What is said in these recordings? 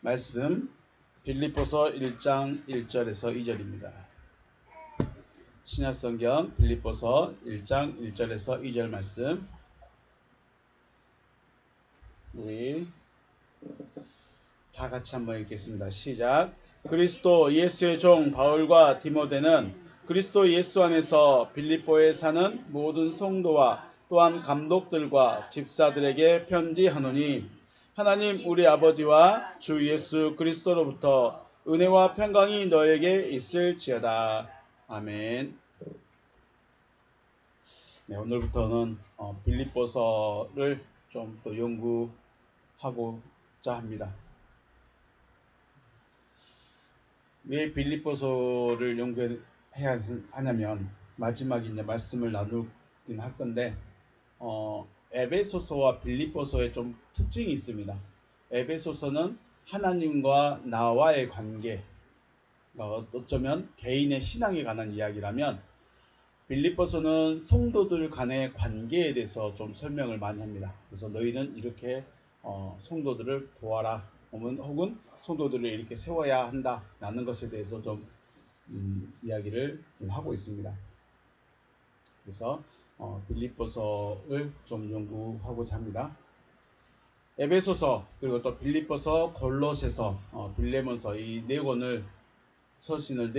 말씀 빌립보서 1장 1절에서 2절입니다. 신약성경 빌립보서 1장 1절에서 2절 말씀 우리 다 같이 한번 읽겠습니다. 시작. 그리스도 예수의 종 바울과 디모데는 그리스도 예수 안에서 빌립보에 사는 모든 성도와 또한 감독들과 집사들에게 편지하노니 하나님 우리 아버지와 주 예수 그리스도로부터 은혜와 평강이 너에게 있을지어다. 아멘. 네, 오늘부터는 빌립보서를 좀 더 연구하고자 합니다. 왜 빌립보서를 연구해야 하냐면 마지막에 이제 말씀을 나누긴 할 건데 에베소서와 빌립보서에 좀 특징이 있습니다. 에베소서는 하나님과 나와의 관계, 어쩌면 개인의 신앙에 관한 이야기라면 빌립보서는 성도들 간의 관계에 대해서 좀 설명을 많이 합니다. 그래서 너희는 이렇게 성도들을 도와라, 혹은 성도들을 이렇게 세워야 한다 라는 것에 대해서 좀 이야기를 좀 하고 있습니다. 그래서 빌립보서를 좀 연구하고자 합니다. 에베소서 그리고 또 빌립보서, 골로새서, 빌레몬서 이 네 권의 서신을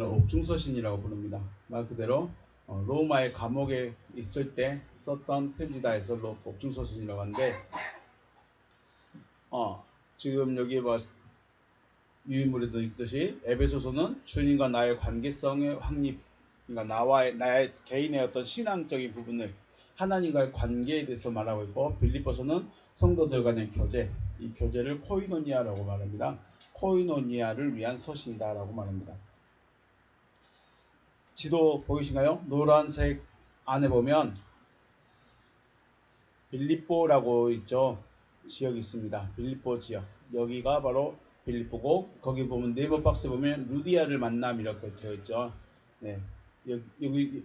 옥중서신이라고 부릅니다. 말 그대로 로마의 감옥에 있을 때 썼던 편지다 해서 옥중서신이라고 하는데 지금 여기 유인물에도 있듯이 에베소서는 주님과 나의 관계성의 확립, 그러니까 나의 개인의 어떤 신앙적인 부분을 하나님과의 관계에 대해서 말하고 있고, 빌립보서는 성도들 간의 교제, 이 교제를 코이노니아라고 말합니다. 코이노니아를 위한 서신이다 라고 말합니다. 지도 보이시나요? 노란색 안에 보면 빌립보라고 있죠. 지역이 있습니다. 빌립보 지역. 여기가 바로 빌립보고, 거기 보면 네이버 박스 보면 루디아를 만남 이렇게 되어 있죠. 네. 여기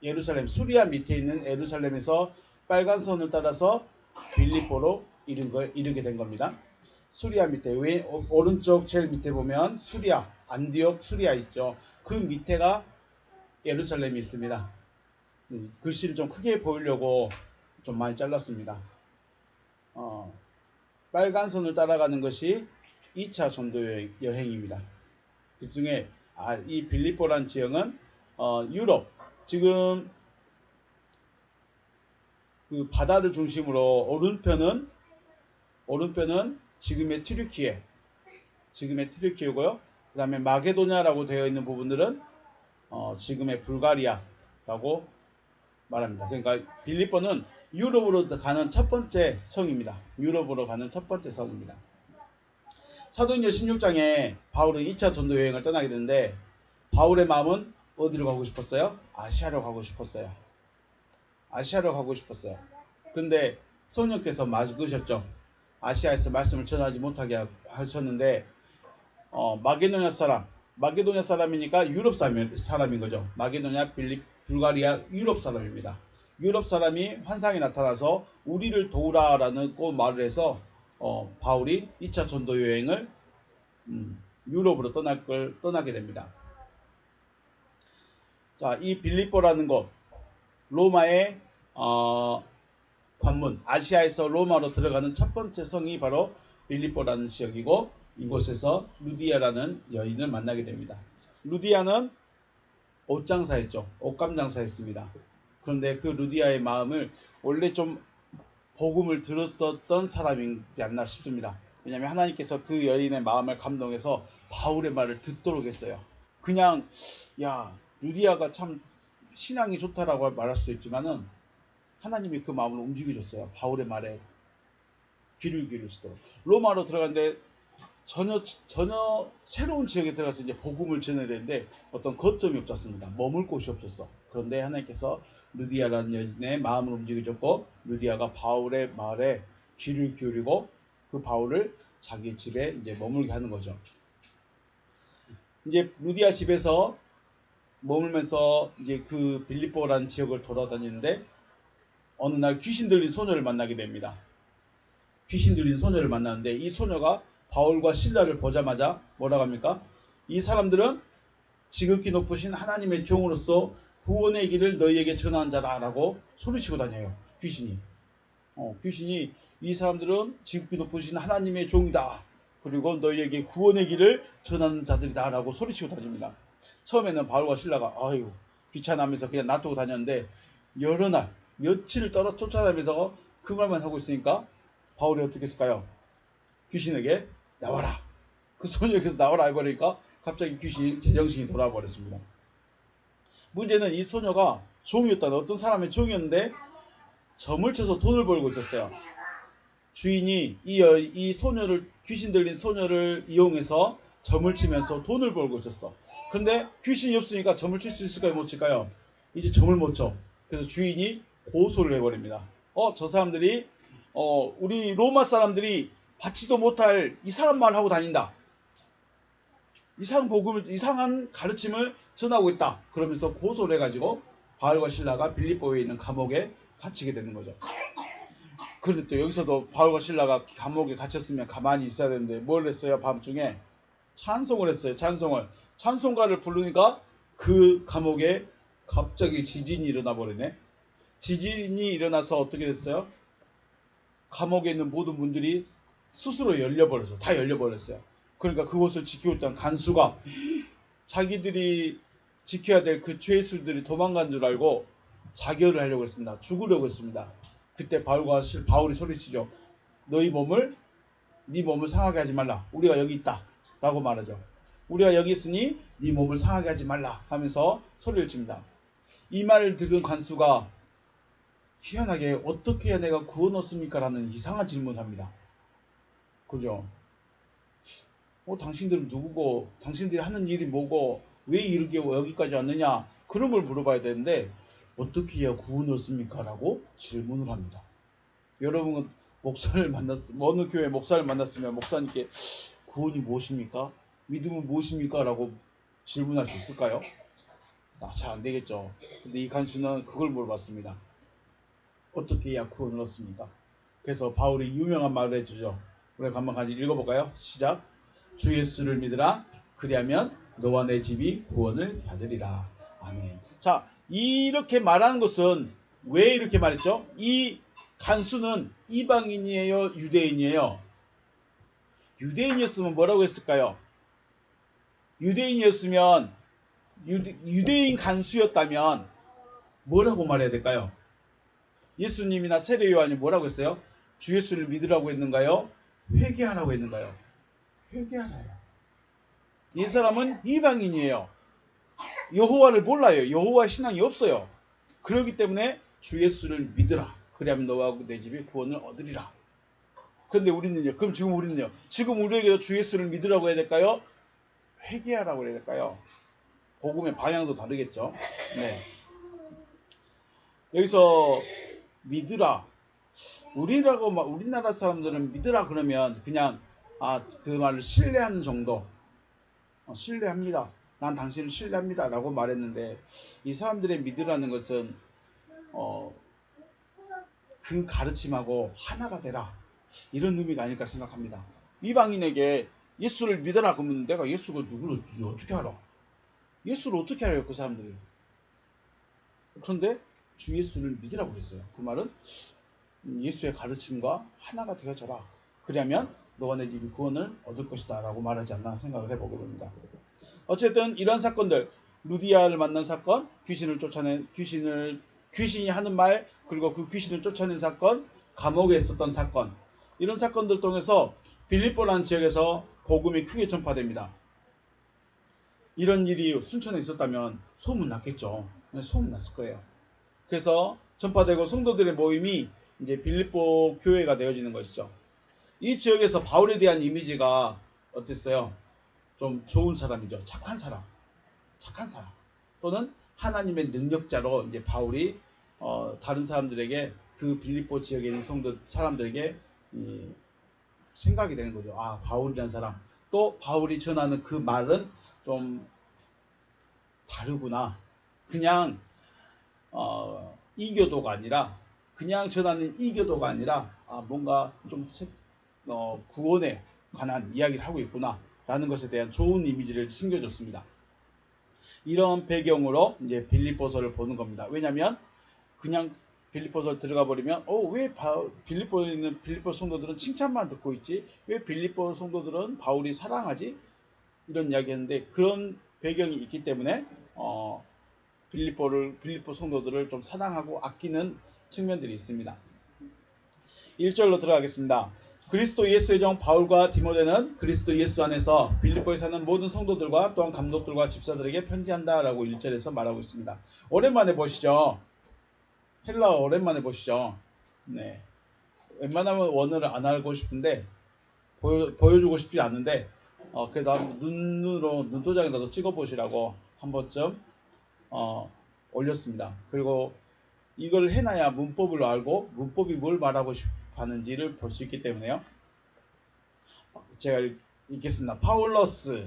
예루살렘, 수리아 밑에 있는 예루살렘에서 빨간 선을 따라서 빌립보로 이르게 된 겁니다. 수리아 밑에, 오른쪽 제일 밑에 보면 수리아, 안디옥 수리아 있죠. 그 밑에가 예루살렘이 있습니다. 글씨를 좀 크게 보이려고 좀 많이 잘랐습니다. 빨간 선을 따라가는 것이 2차 전도 여행입니다. 그 중에 이 빌립보란 지역은 유럽, 지금 그 바다를 중심으로 오른편은 지금의 튀르키예고요. 그 다음에 마게도냐라고 되어 있는 부분들은 지금의 불가리아라고 말합니다. 그러니까 빌립보는 유럽으로 가는 첫 번째 성입니다. 사도행전 16장에 바울은 2차 전도 여행을 떠나게 되는데, 바울의 마음은 어디로 가고 싶었어요? 아시아로 가고 싶었어요. 그런데 성령께서 막으셨죠. 아시아에서 말씀을 전하지 못하게 하셨는데, 마게도냐 사람이니까 유럽 사람인 거죠. 마게도냐, 불가리아 유럽 사람입니다. 유럽 사람이 환상이 나타나서 우리를 도우라라는 말을 해서 바울이 2차 전도 여행을 유럽으로 떠나게 됩니다. 자, 이 빌립보라는 곳, 로마의 관문, 아시아에서 로마로 들어가는 첫 번째 성이 바로 빌립보라는 지역이고, 이곳에서 루디아라는 여인을 만나게 됩니다. 루디아는 옷장사였죠. 옷감장사였습니다. 그런데 그 루디아의 마음을 원래 좀 복음을 들었었던 사람이지 않나 싶습니다. 왜냐하면 하나님께서 그 여인의 마음을 감동해서 바울의 말을 듣도록 했어요. 그냥 루디아가 참 신앙이 좋다라고 말할 수 있지만은 하나님이 그 마음을 움직여줬어요. 바울의 말에 귀를 기울이시도록. 로마로 들어갔는데 전혀 새로운 지역에 들어가서 이제 복음을 전해야 되는데 어떤 거점이 없었습니다. 머물 곳이 없었어. 그런데 하나님께서 루디아라는 여인의 마음을 움직여줬고, 루디아가 바울의 말에 귀를 기울이고 그 바울을 자기 집에 이제 머물게 하는 거죠. 이제 루디아 집에서 머물면서 이제 그 빌립보라는 지역을 돌아다니는데 어느 날 귀신 들린 소녀를 만나게 됩니다. 귀신 들린 소녀를 만나는데 이 소녀가 바울과 실라를 보자마자 뭐라고 합니까? 이 사람들은 지극히 높으신 하나님의 종으로서 구원의 길을 너희에게 전하는 자라라고 소리치고 다녀요. 귀신이. 귀신이 이 사람들은 지극히 높으신 하나님의 종이다. 그리고 너희에게 구원의 길을 전하는 자들이다 라고 소리치고 다닙니다. 처음에는 바울과 실라가 아유 귀찮아하면서 그냥 놔두고 다녔는데 여러 날 며칠을 쫓아다니면서 그 말만 하고 있으니까 바울이 어떻게 했을까요? 귀신에게 나와라. 그 소녀에게서 나와라 해버리니까 갑자기 귀신이 제정신이 돌아와 버렸습니다. 문제는 이 소녀가 종이었다는 어떤 사람의 종이었는데 점을 쳐서 돈을 벌고 있었어요. 주인이 이 소녀를 귀신 들린 소녀를 이용해서 점을 치면서 돈을 벌고 있었어. 근데 귀신이 없으니까 점을 칠 수 있을까요? 못 칠까요? 이제 점을 못 쳐. 그래서 주인이 고소를 해버립니다. 저 사람들이 우리 로마 사람들이 받지도 못할 이상한 말을 하고 다닌다. 이상한 가르침을 전하고 있다. 그러면서 고소를 해가지고 바울과 실라가 빌립보에 있는 감옥에 갇히게 되는 거죠. 그런데 또 여기서도 바울과 실라가 감옥에 갇혔으면 가만히 있어야 되는데 뭘 했어요? 밤중에 찬송을 했어요. 찬송가를 부르니까 그 감옥에 갑자기 지진이 일어나 버리네. 지진이 일어나서 어떻게 됐어요? 감옥에 있는 모든 문들이 스스로 열려버렸어요. 다 열려버렸어요. 그러니까 그곳을 지키고 있던 간수가 자기들이 지켜야 될 그 죄수들이 도망간 줄 알고 자결을 하려고 했습니다. 죽으려고 했습니다. 그때 바울이 소리치죠. 네 몸을 상하게 하지 말라. 우리가 여기 있다. 라고 말하죠. 우리가 여기 있으니 네 몸을 상하게 하지 말라 하면서 소리를 칩니다. 이 말을 들은 관수가 희한하게 어떻게 해야 내가 구원 얻습니까? 라는 이상한 질문을 합니다. 그죠? 당신들은 누구고 당신들이 하는 일이 뭐고 왜 이렇게 여기까지 왔느냐 그런 걸 물어봐야 되는데 어떻게 해야 구원을 얻습니까? 라고 질문을 합니다. 여러분은 어느 교회 목사를 만났으면 목사님께 구원이 무엇입니까? 믿음은 무엇입니까? 라고 질문할 수 있을까요? 잘 안 되겠죠. 근데 이 간수는 그걸 물어봤습니다. 어떻게 해야 구원을 얻습니까? 그래서 바울이 유명한 말을 해주죠. 우리 한번 같이 읽어볼까요? 시작. 주 예수를 믿으라. 그리하면 너와 내 집이 구원을 받으리라. 아멘. 자, 이렇게 말하는 것은 왜 이렇게 말했죠? 이 간수는 이방인이에요? 유대인이에요? 유대인이었으면 뭐라고 했을까요? 유대인이었으면 유대인 간수였다면 뭐라고 말해야 될까요? 예수님이나 세례 요한이 뭐라고 했어요? 주 예수를 믿으라고 했는가요? 회개하라고 했는가요? 회개하라요. 이 사람은 이방인이에요. 여호와를 몰라요. 여호와 신앙이 없어요. 그렇기 때문에 주 예수를 믿으라. 그리하면 너와 내 집이 구원을 얻으리라. 그런데 우리는요. 그럼 지금 우리는요. 지금 우리에게 주 예수를 믿으라고 해야 될까요? 회개하라고 해야 될까요? 복음의 방향도 다르겠죠. 네. 여기서 믿으라. 우리나라 사람들은 믿으라 그러면 그냥 그 말을 신뢰하는 정도. 신뢰합니다. 난 당신을 신뢰합니다. 라고 말했는데 이 사람들의 믿으라는 것은 그 가르침하고 하나가 되라. 이런 의미가 아닐까 생각합니다. 이방인에게 예수를 믿어라 그러면 내가 예수가 누구를 어떻게 알아? 예수를 어떻게 알아요? 그 사람들이. 그런데 주 예수를 믿으라고 했어요. 그 말은 예수의 가르침과 하나가 되어져라. 그러면 너와 내 집이 구원을 얻을 것이다 라고 말하지 않나 생각을 해보게 됩니다. 어쨌든 이런 사건들, 루디아를 만난 사건, 귀신이 하는 말, 그리고 그 귀신을 쫓아낸 사건, 감옥에 있었던 사건, 이런 사건들 통해서 빌립보라는 지역에서 복음이 크게 전파됩니다. 이런 일이 순천에 있었다면 소문났겠죠. 소문났을 거예요. 그래서 전파되고 성도들의 모임이 이제 빌립보 교회가 되어지는 것이죠. 이 지역에서 바울에 대한 이미지가 어땠어요? 좀 좋은 사람이죠. 착한 사람. 또는 하나님의 능력자로 이제 바울이 다른 사람들에게 그 빌립보 지역에 있는 사람들에게 생각이 되는 거죠. 바울이라는 사람. 또 바울이 전하는 그 말은 좀 다르구나. 그냥 이교도가 아니라 그냥 전하는 이교도가 아니라 뭔가 좀 구원의 관한 이야기를 하고 있구나 라는 것에 대한 좋은 이미지를 심겨줬습니다. 이런 배경으로 이제 빌립보서를 보는 겁니다. 왜냐하면 그냥 빌립보서 들어가 버리면 왜 빌립보에 있는 빌립보 성도들은 칭찬만 듣고 있지? 왜 빌립보 성도들은 바울이 사랑하지? 이런 이야기했는데 그런 배경이 있기 때문에 빌립보 성도들을 좀 사랑하고 아끼는 측면들이 있습니다. 1절로 들어가겠습니다. 그리스도 예수의 종 바울과 디모데는 그리스도 예수 안에서 빌립보에 사는 모든 성도들과 또한 감독들과 집사들에게 편지한다 라고 1절에서 말하고 있습니다. 오랜만에 보시죠. 헬라어 오랜만에 보시죠. 네. 웬만하면 원어를 안 하고 싶은데 보여주고 싶지 않는데 그래도 한번 눈도장이라도 찍어보시라고 한 번쯤 올렸습니다. 그리고 이걸 해놔야 문법을 알고 문법이 뭘 말하고 하는지를 볼 수 있기 때문에요. 제가 읽겠습니다. 파울러스,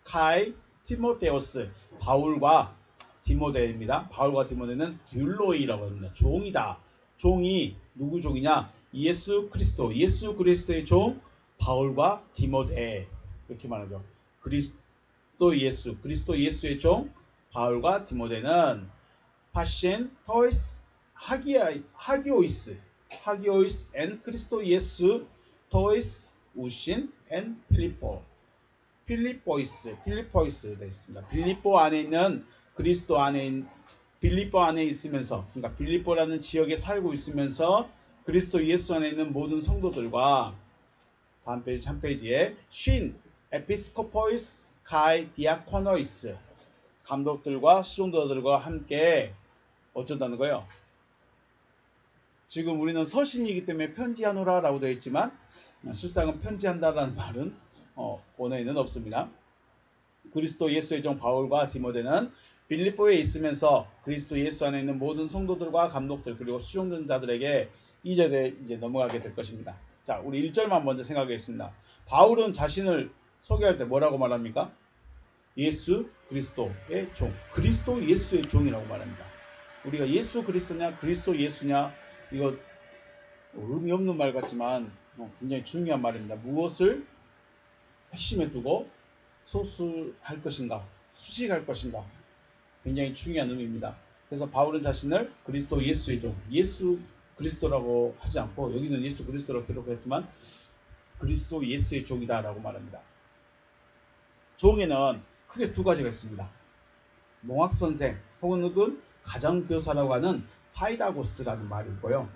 카이, 티모테오스, 바울과 디모데입니다. 바울과 디모데는 듀로이라고 합니다. 종이다. 종이 누구 종이냐? 예수 그리스도의 종 바울과 디모데 이렇게 말하죠. 그리스도 예수의 종 바울과 디모데는 파신, 토이스, 하기오이스 앤 그리스도 예수 토이스, 우신 앤 필리포이스 되어 있습니다. 빌립보 안에 있는 그리스도 안에 빌립보 안에 있으면서 그러니까 빌립보라는 지역에 살고 있으면서 그리스도 예수 안에 있는 모든 성도들과 다음 페이지 한 페이지에 쉰 에피스코포이스 카이 디아코노이스 감독들과 수종도들과 함께 어쩐다는 거예요. 지금 우리는 서신이기 때문에 편지하노라 라고 되어 있지만 실상은 편지한다라는 말은 원어에는 없습니다. 그리스도 예수의 종 바울과 디모데는 빌립보에 있으면서 그리스도 예수 안에 있는 모든 성도들과 감독들 그리고 수종자들에게 2절에 이제 넘어가게 될 것입니다. 자, 우리 1절만 먼저 생각하겠습니다. 바울은 자신을 소개할 때 뭐라고 말합니까? 예수 그리스도의 종, 그리스도 예수의 종이라고 말합니다. 우리가 예수 그리스도냐 그리스도 예수냐 이거 의미 없는 말 같지만 굉장히 중요한 말입니다. 무엇을 핵심에 두고 소수할 것인가 수식할 것인가 굉장히 중요한 의미입니다. 그래서 바울은 자신을 그리스도 예수의 종, 예수 그리스도라고 하지 않고 여기는 예수 그리스도라고 기록했지만 그리스도 예수의 종이다 라고 말합니다. 종에는 크게 두 가지가 있습니다. 몽학선생 혹은 가정교사라고 하는 파이다고스라는 말이 있고요.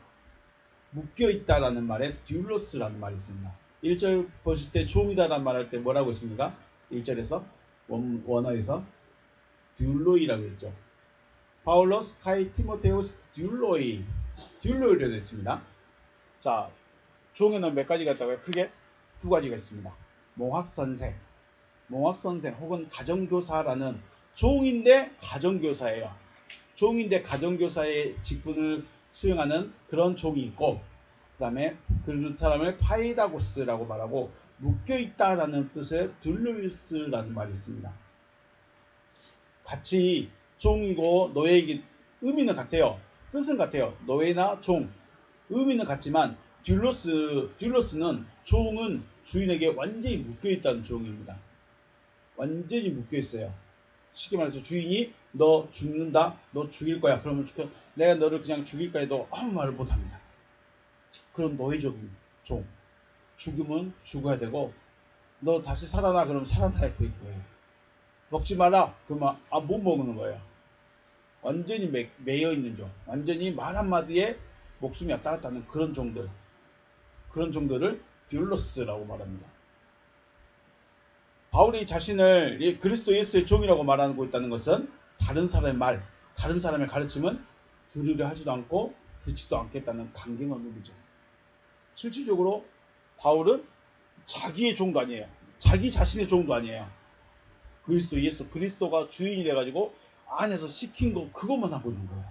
묶여있다라는 말에 듀로스라는 말이 있습니다. 1절 보실 때 종이다라는 말 할 때 뭐라고 했습니까? 1절에서 원어에서 듀로이라고 했죠. 파울로스 카이 티모테우스 듀로이라고 했습니다. 자, 종에는 몇 가지가 있다고요? 크게 두 가지가 있습니다. 몽학선생 혹은 가정교사라는 종인데 가정교사예요. 종인데 가정교사의 직분을 수행하는 그런 종이 있고 그 다음에 그 사람을 파이다고스라고 말하고 묶여있다라는 뜻의 듀로이스라는 말이 있습니다. 같이 종이고 노예이기 의미는 같아요. 뜻은 같아요. 노예나 종 의미는 같지만 듀로스는 종은 주인에게 완전히 묶여있다는 종입니다. 완전히 묶여있어요. 쉽게 말해서 주인이 너 죽는다, 너 죽일 거야. 그러면 내가 너를 그냥 죽일까 해도 아무 말을 못합니다. 그런 노예적인 종. 죽으면 죽어야 되고 너 다시 살아나 그러면 살아나야 될 거예요. 먹지 마라 그러면 못 먹는 거예요. 완전히 매여 있는 종. 완전히 말 한마디에 목숨이 왔다 갔다 하는 그런 종들. 그런 종들을 듀로스라고 말합니다. 바울이 자신을 그리스도 예수의 종이라고 말하고 있다는 것은 다른 사람의 가르침은 들으려 하지도 않고 듣지도 않겠다는 강경한 의미죠. 실질적으로 바울은 자기의 종도 아니에요. 자기 자신의 종도 아니에요. 그리스도가 주인이 돼가지고 안에서 시킨 거 그것만 하고 있는 거예요.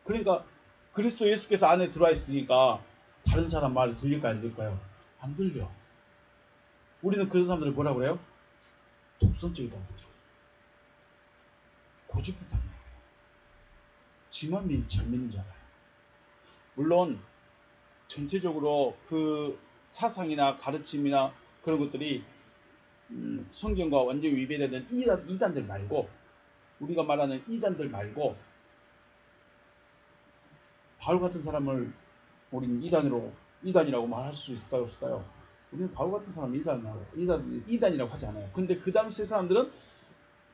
그러니까 그리스도 예수께서 안에 들어와 있으니까 다른 사람 말을 들릴까요? 안 들릴까요? 안 들려. 우리는 그런 사람들을 뭐라고 그래요? 독선적이다고 그러죠. 고집부터 지만 잘 믿는 줄 알아요. 물론 전체적으로 그 사상이나 가르침이나 그런 것들이 성경과 완전히 위배되는 이단들 말고, 우리가 말하는 이단들 말고, 바울 같은 사람을 우리는 이단이라고 말할 수 있을까요, 없을까요? 우리는 바울 같은 사람을 이단이라고 하지 않아요. 근데 그 당시 사람들은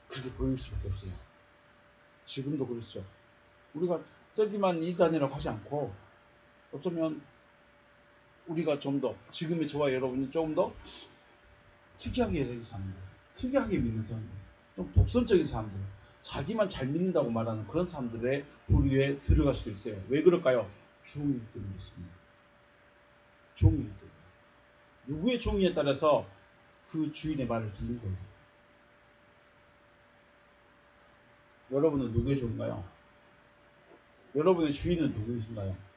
그렇게 보일 수밖에 없어요. 지금도 그렇죠. 우리가 저기만 이단이라고 하지 않고, 어쩌면 우리가 좀 더, 지금의 저와 여러분이 조금 더 특이하게 되는 사람들, 특이하게 믿는 사람들, 좀 독선적인 사람들, 자기만 잘 믿는다고 말하는 그런 사람들의 부류에 들어갈 수도 있어요. 왜 그럴까요? 종이기 때문에 있습니다. 종이기 때문에. 누구의 종이에 따라서 그 주인의 말을 듣는 거예요. 여러분은 누구의 종인가요? 여러분의 주인은 누구이신가요?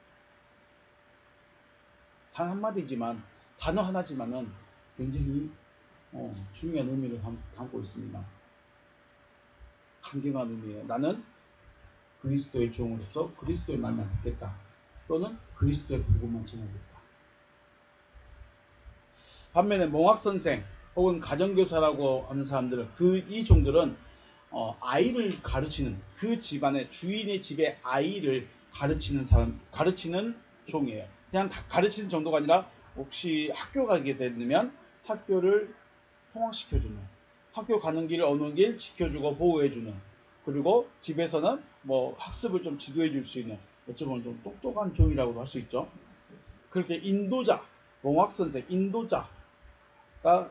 단 한마디지만, 단어 하나지만은 굉장히 중요한 의미를 담고 있습니다. 강경한 의미예요. 나는 그리스도의 종으로서 그리스도의 말만 듣겠다. 또는 그리스도의 복음만 전하겠다. 반면에 몽학선생 혹은 가정교사라고 하는 사람들은 이 종들은 아이를 가르치는, 그 집안의 주인의 집의 아이를 가르치는 종이에요. 그냥 가르치는 정도가 아니라 혹시 학교 가게 되면 학교를 통학시켜주는, 학교 가는 길 오는 길 지켜주고 보호해주는, 그리고 집에서는 뭐 학습을 좀 지도해줄 수 있는, 어쩌면 좀 똑똑한 종이라고도 할 수 있죠. 그렇게 인도자, 몽학선생,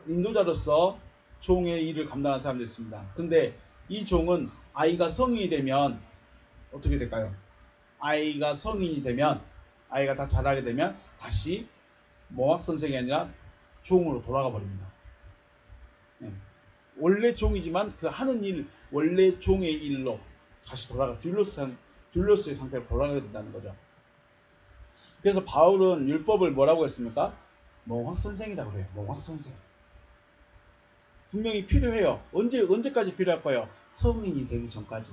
인도자로서 종의 일을 감당하는 사람들이 있습니다. 근데 이 종은 아이가 성인이 되면 어떻게 될까요? 아이가 성인이 되면, 아이가 다 자라게 되면 다시 몽학선생이 아니라 종으로 돌아가 버립니다. 원래 종이지만 그 하는 일, 원래 종의 일로 다시 돌아가, 듀로스의 상태로 돌아가게 된다는 거죠. 그래서 바울은 율법을 뭐라고 했습니까? 몽학선생이라고 그래요. 몽학선생. 분명히 필요해요. 언제까지 필요할 거예요? 성인이 되기 전까지.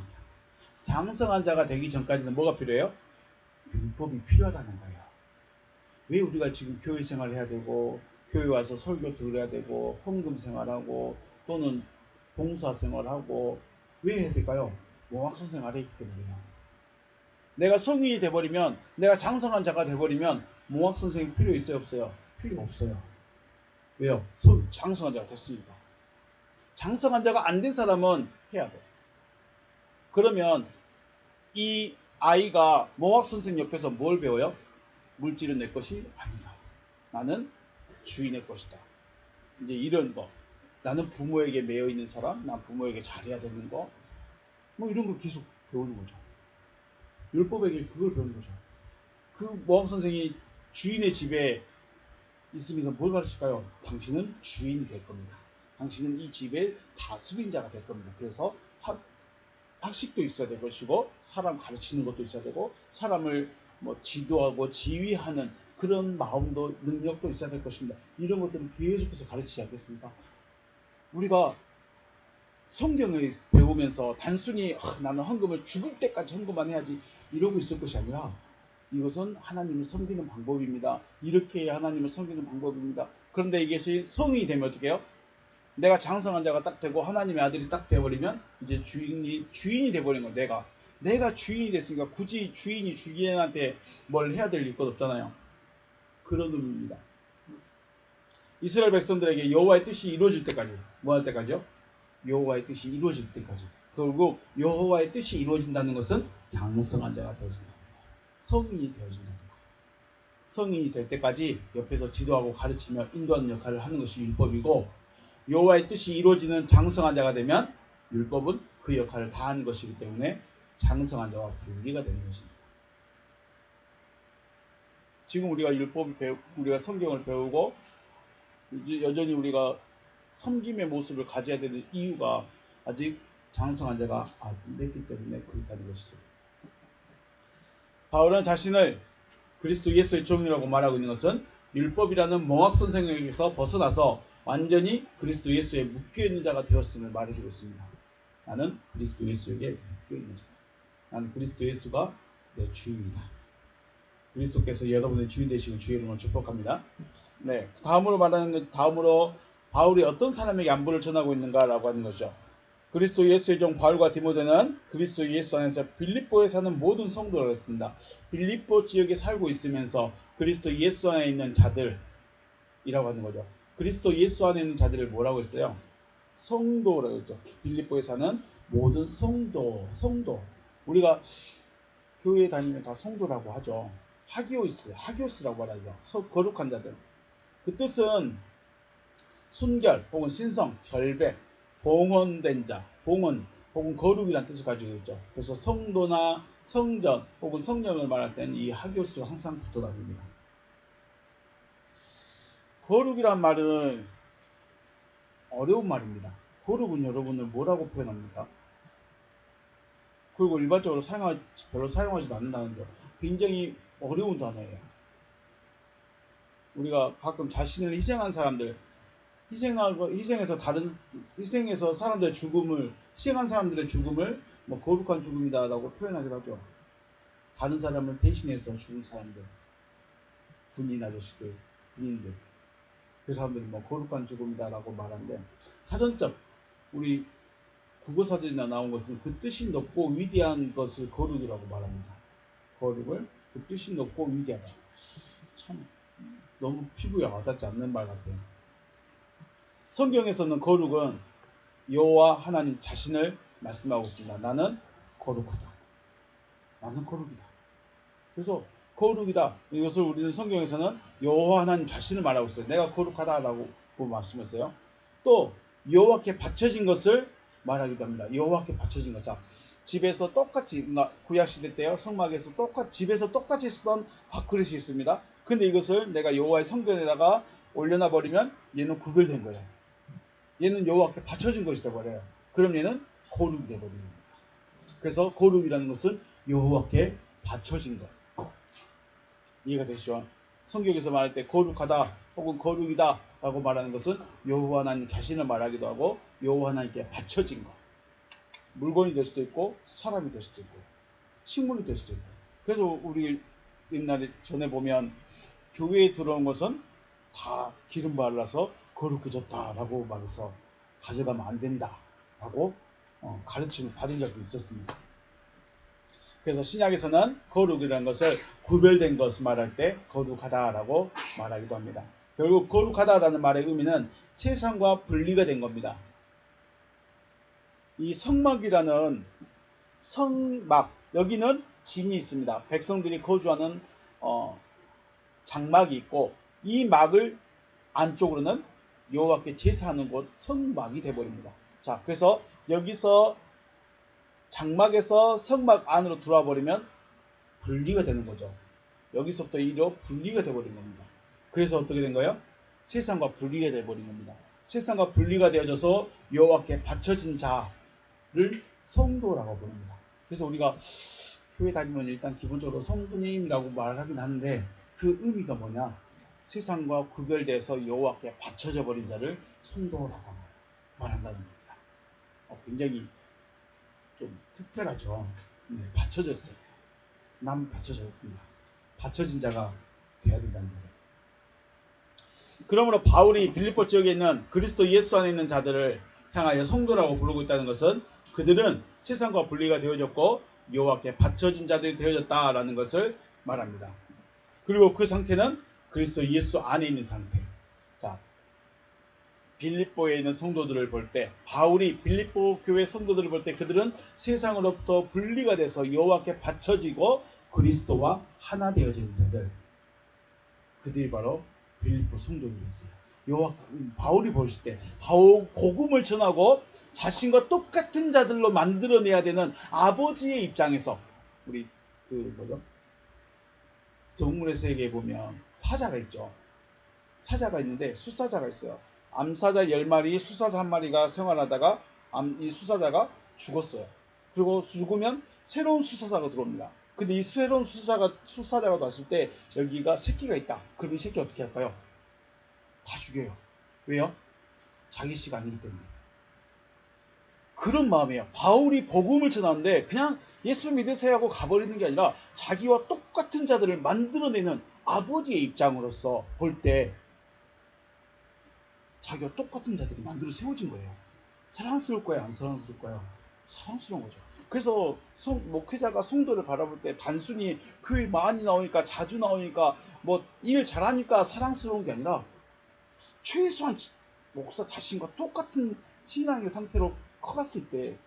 장성한 자가 되기 전까지는 뭐가 필요해요? 율법이 필요하다는 거예요. 왜 우리가 지금 교회 생활을 해야 되고, 교회 와서 설교 들어야 되고, 헌금 생활하고, 또는 봉사 생활하고, 왜 해야 될까요? 몽학선생 아래 있기 때문이에요. 내가 성인이 돼버리면, 내가 장성한 자가 돼버리면 몽학선생이 필요 있어요, 없어요? 필요 없어요. 왜요? 장성한 자가 됐으니까. 장성한 자가 안 된 사람은 해야 돼. 그러면 이 아이가 몽학선생 옆에서 뭘 배워요? 물질은 내 것이 아니다. 나는 주인의 것이다. 이제 이런 거. 나는 부모에게 매여 있는 사람, 난 부모에게 잘해야 되는 거, 뭐 이런 걸 계속 배우는 거죠. 율법에게 그걸 배우는 거죠. 그 몽학선생이 주인의 집에 있으면서 뭘 가르칠까요? 당신은 주인이 될 겁니다. 당신은 이 집의 다스린 자가 될 겁니다. 그래서 학식도 있어야 될 것이고, 사람 가르치는 것도 있어야 되고, 사람을 뭐 지도하고 지휘하는 그런 마음도, 능력도 있어야 될 것입니다. 이런 것들은 계속해서 가르치지 않겠습니까? 우리가 성경을 배우면서 단순히 나는 헌금을 죽을 때까지 헌금만 해야지 이러고 있을 것이 아니라, 이것은 하나님을 섬기는 방법입니다. 이렇게 해야 하나님을 섬기는 방법입니다. 그런데 이것이 성인이 되면 어떻게 해요? 내가 장성한 자가 딱 되고 하나님의 아들이 딱 되어버리면 이제 주인이 돼버린 거예요. 내가 주인이 됐으니까 굳이 주인한테 뭘 해야 될 것 없잖아요. 그런 의미입니다. 이스라엘 백성들에게 여호와의 뜻이 이루어질 때까지, 뭐 할 때까지요? 여호와의 뜻이 이루어질 때까지. 그리고 여호와의 뜻이 이루어진다는 것은 장성한 자가 되어진다. 성인이 되어진다. 성인이 될 때까지 옆에서 지도하고 가르치며 인도하는 역할을 하는 것이 율법이고, 여호와의 뜻이 이루어지는 장성한 자가 되면 율법은 그 역할을 다하는 것이기 때문에 장성한 자와 분리가 되는 것입니다. 지금 우리가 우리가 성경을 배우고 이제 여전히 우리가 섬김의 모습을 가져야 되는 이유가 아직 장성한 자가 안 됐기 때문에 그렇다는 것이죠. 바울은 자신을 그리스도 예수의 종이라고 말하고 있는 것은 율법이라는 몽학 선생에게서 벗어나서 완전히 그리스도 예수에 묶여있는 자가 되었음을 말해주고 있습니다. 나는 그리스도 예수에게 묶여있는 자다. 나는 그리스도 예수가 내 주인이다. 그리스도께서 여러분의 주인 되시고 주의 이름으로 축복합니다. 네, 다음으로 바울이 어떤 사람에게 안부를 전하고 있는가라고 하는 거죠. 그리스도 예수의 종 바울과 디모데는 그리스도 예수 안에서 빌립보에 사는 모든 성도라고 했습니다. 빌립보 지역에 살고 있으면서 그리스도 예수 안에 있는 자들이라고 하는 거죠. 그리스도 예수 안에 있는 자들을 뭐라고 했어요? 성도라고 했죠. 빌립보에 사는 모든 성도. 우리가 교회 다니면 다 성도라고 하죠. 하기오스라고 말하죠. 거룩한 자들. 그 뜻은 순결 혹은 신성, 결백, 봉헌된 자, 봉헌 혹은 거룩이라는 뜻을 가지고 있죠. 그래서 성도나 성전 혹은 성령을 말할 때는 이 하기오스가 항상 붙어 다닙니다. 거룩이란 말은 어려운 말입니다. 거룩은 여러분을 뭐라고 표현합니까? 그리고 일반적으로 별로 사용하지도 않는다는 거 굉장히 어려운 단어예요. 우리가 가끔 자신을 희생한 사람들, 희생해서 사람들의 죽음을, 희생한 사람들의 죽음을 뭐 거룩한 죽음이다라고 표현하기도 하죠. 다른 사람을 대신해서 죽은 사람들, 군인 아저씨들, 군인들, 그 사람들이 뭐 거룩한 죽음이다라고 말하는데, 사전적 우리 국어사전이나 나온 것은 그 뜻이 높고 위대한 것을 거룩이라고 말합니다. 거룩을 그 뜻이 높고 위대하다. 참 너무 피부에 와닿지 않는 말 같아요. 성경에서는 거룩은 여호와 하나님 자신을 말씀하고 있습니다. 나는 거룩하다. 나는 거룩이다. 그래서 거룩이다. 이것을 우리는 성경에서는 여호와 하나님 자신을 말하고 있어요. 내가 거룩하다라고 말씀했어요. 또 여호와께 바쳐진 것을 말하기도 합니다. 여호와께 바쳐진 것. 자, 집에서 똑같이 구약시대 때요. 성막에서 집에서 똑같이 쓰던 밥그릇이 있습니다. 근데 이것을 내가 여호와의 성전에다가 올려놔 버리면 얘는 구별된 거예요. 얘는 여호와께 바쳐진 것이 되어버려요. 그럼 얘는 거룩이 되어버립니다. 그래서 거룩이라는 것은 여호와께 바쳐진 것. 이해가 되시죠? 성경에서 말할 때 거룩하다 혹은 거룩이다 라고 말하는 것은 여호와 하나님 자신을 말하기도 하고 여호와 하나님께 바쳐진 것. 물건이 될 수도 있고 사람이 될 수도 있고 식물이 될 수도 있고. 그래서 우리 옛날에 전에 보면 교회에 들어온 것은 다 기름 발라서 거룩해졌다라고 말해서 가져가면 안 된다라고 가르침을 받은 적도 있었습니다. 그래서 신약에서는 거룩이라는 것을 구별된 것을 말할 때 거룩하다라고 말하기도 합니다. 결국 거룩하다라는 말의 의미는 세상과 분리가 된 겁니다. 이 성막이라는 성막, 여기는 진이 있습니다. 백성들이 거주하는 장막이 있고 이 막을 안쪽으로는 여호와께 제사하는 곳 성막이 되어버립니다. 자, 그래서 여기서 장막에서 성막 안으로 들어와 버리면 분리가 되는 거죠. 여기서부터 이리로 분리가 되어버린 겁니다. 그래서 어떻게 된 거예요? 세상과 분리가 되어버린 겁니다. 세상과 분리가 되어져서 여호와께 바쳐진 자를 성도라고 부릅니다. 그래서 우리가 교회 다니면 일단 기본적으로 성도님이라고 말하긴 하는데 그 의미가 뭐냐? 세상과 구별돼서 여호와께 바쳐져 버린 자를 성도라고 말한다는 겁니다. 굉장히 좀 특별하죠. 네, 바쳐졌어요. 남 바쳐졌구나. 바쳐진 자가 돼야 된다는 거예요. 그러므로 바울이 빌립보 지역에 있는 그리스도 예수 안에 있는 자들을 향하여 성도라고 부르고 있다는 것은 그들은 세상과 분리가 되어졌고 여호와께 바쳐진 자들이 되어졌다라는 것을 말합니다. 그리고 그 상태는 그리스도 예수 안에 있는 상태. 자, 빌립보에 있는 성도들을 볼 때, 바울이 빌립보 교회 성도들을 볼 때 그들은 세상으로부터 분리가 돼서 여호와께 바쳐지고 그리스도와 하나 되어진 자들, 그들이 바로 빌립보 성도들이었어요. 바울이 보실 때 복음을 전하고 자신과 똑같은 자들로 만들어내야 되는 아버지의 입장에서, 우리 동물의 세계에 보면 사자가 있죠. 사자가 있는데 수사자가 있어요. 암사자 10마리, 수사자 1마리가 생활하다가 이 수사자가 죽었어요. 그리고 죽으면 새로운 수사자가 들어옵니다. 근데 이 새로운 수사자가 왔을 때 여기가 새끼가 있다. 그럼 이 새끼 어떻게 할까요? 다 죽여요. 왜요? 자기 씨가 아니기 때문에. 그런 마음이에요. 바울이 복음을 전하는데 그냥 예수 믿으세요 하고 가버리는 게 아니라 자기와 똑같은 자들을 만들어내는 아버지의 입장으로서 볼 때 자기와 똑같은 자들이 만들어 세워진 거예요. 사랑스러울 거예요, 안 사랑스러울 거예요? 사랑스러운 거죠. 그래서 목회자가 성도를 바라볼 때 단순히 교회 많이 나오니까, 자주 나오니까, 뭐 일 잘하니까 사랑스러운 게 아니라 최소한 목사 자신과 똑같은 신앙의 상태로 커갔을 때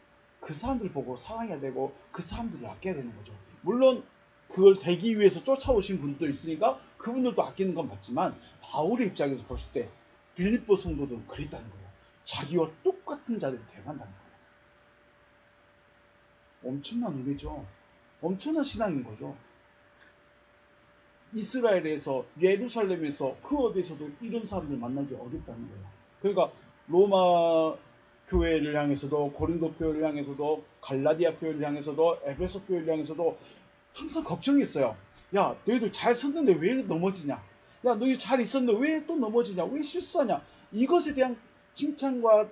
그 사람들 보고 사랑해야 되고 그 사람들을 아껴야 되는 거죠. 물론 그걸 되기 위해서 쫓아오신 분도 있으니까 그분들도 아끼는 건 맞지만, 바울의 입장에서 봤을 때 빌립보 성도들은 그랬다는 거예요. 자기와 똑같은 자들이 돼간다는 거예요. 엄청난 은혜죠. 엄청난 신앙인 거죠. 이스라엘에서, 예루살렘에서, 그 어디서도 이런 사람들 만나기 어렵다는 거예요. 그러니까 로마 교회를 향해서도, 고린도 교회를 향해서도, 갈라디아 교회를 향해서도, 에베소 교회를 향해서도 항상 걱정했어요. 야, 너희들 잘 섰는데 왜 넘어지냐? 야, 너희 잘 있었는데 왜 또 넘어지냐? 왜 실수하냐? 이것에 대한 칭찬과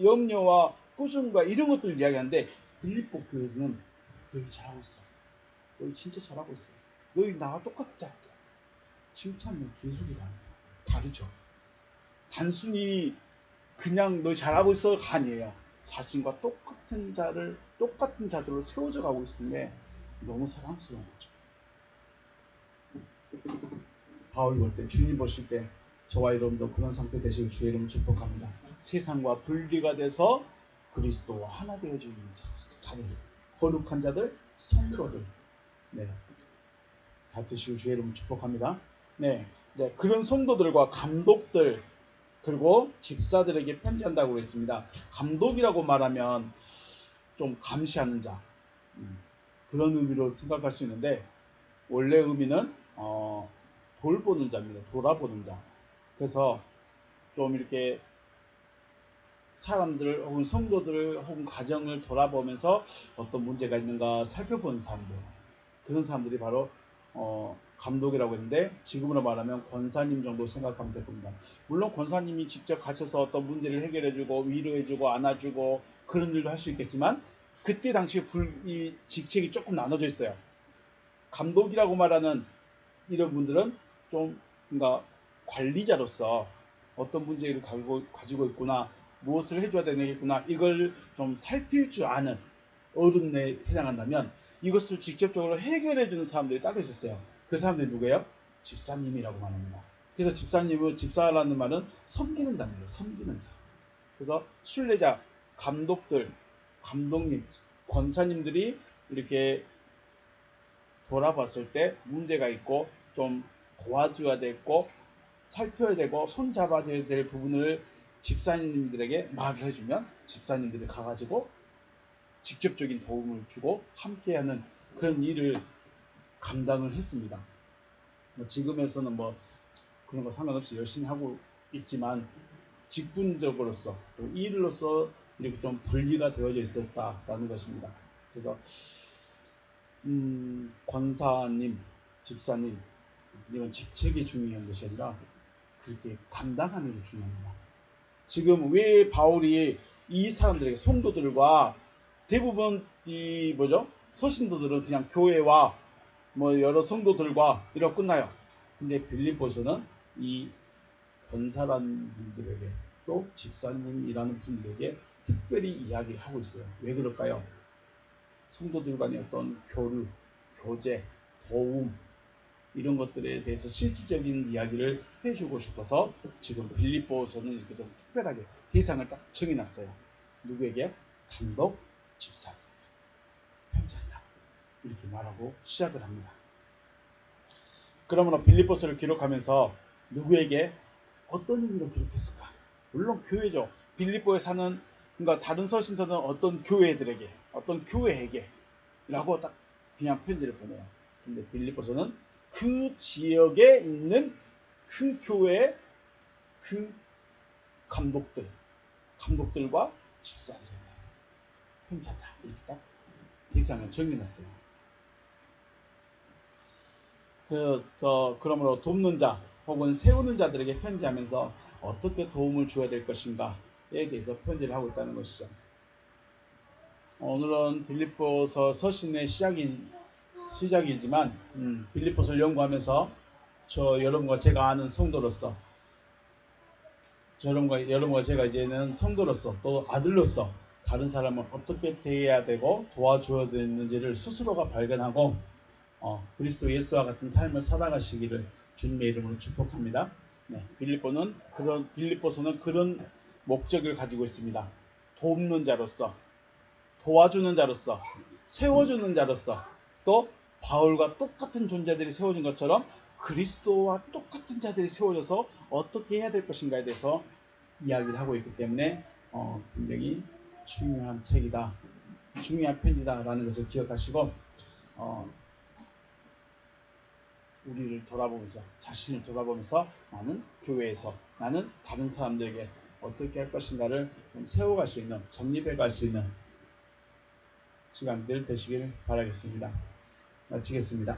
염려와 꾸중과 이런 것들을 이야기하는데, 빌립보 교회에서는 너희 잘하고 있어. 너희 진짜 잘하고 있어. 너희 나와 똑같지 않다. 칭찬은 계속이 아니에요. 다르죠. 단순히 그냥 너희 잘하고 있어가 아니에요. 자신과 똑같은 자들로 세워져 가고 있음에 너무 사랑스러운 거죠. 바울이 볼 때, 주님 보실 때 저와 여러분도 그런 상태 되시길 주의 이름으로 축복합니다. 세상과 분리가 돼서 그리스도와 하나 되어져 있는 자들, 거룩한 자들, 성도들, 네, 받으시고 주의 이름으로 축복합니다. 네, 그런 성도들과 감독들, 그리고 집사들에게 편지한다고 그랬습니다. 감독이라고 말하면 좀 감시하는 자, 그런 의미로 생각할 수 있는데, 원래 의미는 돌보는 자입니다. 돌아보는 자. 그래서 좀 이렇게 사람들 혹은 성도들 혹은 가정을 돌아보면서 어떤 문제가 있는가 살펴보는 사람들, 그런 사람들이 바로 감독이라고 했는데, 지금으로 말하면 권사님 정도 생각하면 될 겁니다. 물론 권사님이 직접 가셔서 어떤 문제를 해결해주고 위로해주고 안아주고 그런 일도 할 수 있겠지만, 그때 당시 이 직책이 조금 나눠져 있어요. 감독이라고 말하는 이런 분들은 좀 뭔가 관리자로서 어떤 문제를 가지고 있구나, 무엇을 해줘야 되겠구나, 이걸 좀 살필 줄 아는 어른에 해당한다면, 이것을 직접적으로 해결해주는 사람들이 따로 있었어요. 그 사람들이 누구예요? 집사님이라고 말합니다. 그래서 집사라는 말은 섬기는 자입니다. 섬기는 자. 그래서 순례자, 감독들, 감독님, 권사님들이 이렇게 돌아봤을 때 문제가 있고 좀 도와줘야 되고 살펴야 되고 손잡아줘야 될 부분을 집사님들에게 말을 해주면, 집사님들이 가가지고 직접적인 도움을 주고 함께하는 그런 일을 감당을 했습니다. 지금에서는 뭐 그런 거 상관없이 열심히 하고 있지만, 직분적으로서 일로서 이렇게 좀 분리가 되어져 있었다라는 것입니다. 그래서 권사님, 집사님, 이런 직책이 중요한 것이 아니라 그렇게 감당하는 게 중요합니다. 지금 왜 바울이 이 사람들에게, 성도들과, 대부분 서신도들은 그냥 교회와 뭐 여러 성도들과 이렇게 끝나요. 근데 빌립보서는 이 권사라는 분들에게, 또 집사님이라는 분들에게 특별히 이야기를 하고 있어요. 왜 그럴까요? 성도들 간의 어떤 교류, 교제, 도움, 이런 것들에 대해서 실질적인 이야기를 해주고 싶어서 지금 빌립보서는 이렇게 좀 특별하게 대상을 딱 정해놨어요. 누구에게? 감독, 집사들에게 편지한다, 이렇게 말하고 시작을 합니다. 그러므로 빌립보서를 기록하면서 누구에게 어떤 의미로 기록했을까? 물론 교회죠. 빌립보에 사는, 그러니까 다른 서신서는 어떤 교회들에게, 어떤 교회에게 라고 딱 그냥 편지를 보내요. 근데 빌립보서는 그 지역에 있는 그 교회의 그 감독들과 집사들에게 편지하다, 이렇게 딱 대상을 정해놨어요. 그러므로 돕는 자 혹은 세우는 자들에게 편지하면서 어떻게 도움을 줘야 될 것인가에 대해서 편지를 하고 있다는 것이죠. 오늘은 빌립보서 서신의 시작이지만 빌립보서를 연구하면서 여러분과 제가 아는 성도로서 여러분과 제가 이제는 성도로서 또 아들로서 다른 사람을 어떻게 대해야 되고 도와줘야 되는지를 스스로가 발견하고 그리스도 예수와 같은 삶을 살아가시기를 주님의 이름으로 축복합니다. 네, 빌립보서는 그런 목적을 가지고 있습니다. 돕는 자로서, 도와주는 자로서, 세워주는 자로서, 또 바울과 똑같은 존재들이 세워진 것처럼 그리스도와 똑같은 자들이 세워져서 어떻게 해야 될 것인가에 대해서 이야기를 하고 있기 때문에 굉장히 중요한 책이다, 중요한 편지다라는 것을 기억하시고 우리를 돌아보면서, 자신을 돌아보면서 나는 교회에서, 나는 다른 사람들에게 어떻게 할 것인가를 좀 세워갈 수 있는, 정립해 갈 수 있는 시간들 되시길 바라겠습니다. 마치겠습니다.